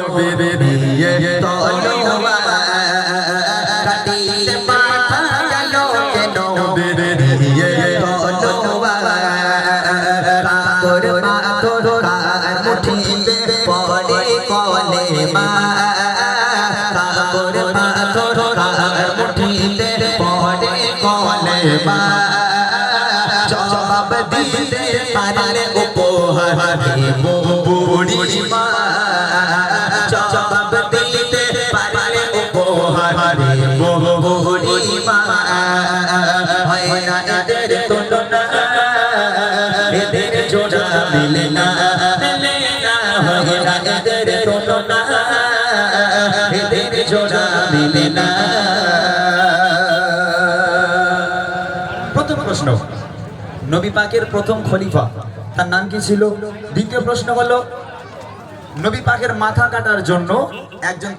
নবীর নিয়ে তলোয়ার কাটিতে পাঠালো যে নবীর নিয়ে তলোয়ার কাকর পাথর কার মুঠিতে পড়ে কলেমা কাকর পাথর কার মুঠিতে পড়ে কলেমা জবাব দিতে পারলে উপহার দেব বুড়ি মা জবাব দিতে পারলে উপহার দেব বুড়ি মা হয় না এদের তুলনা এদের জোড়া মিলে না হয় না এদের তুলনা এদের জোড়া মিলে না। প্রথম প্রশ্ন, নবী পাকের প্রথম খলিফা তার নাম কি ছিল? দ্বিতীয় প্রশ্ন হলো নবী পাকের মাথা কাটার জন্য একজন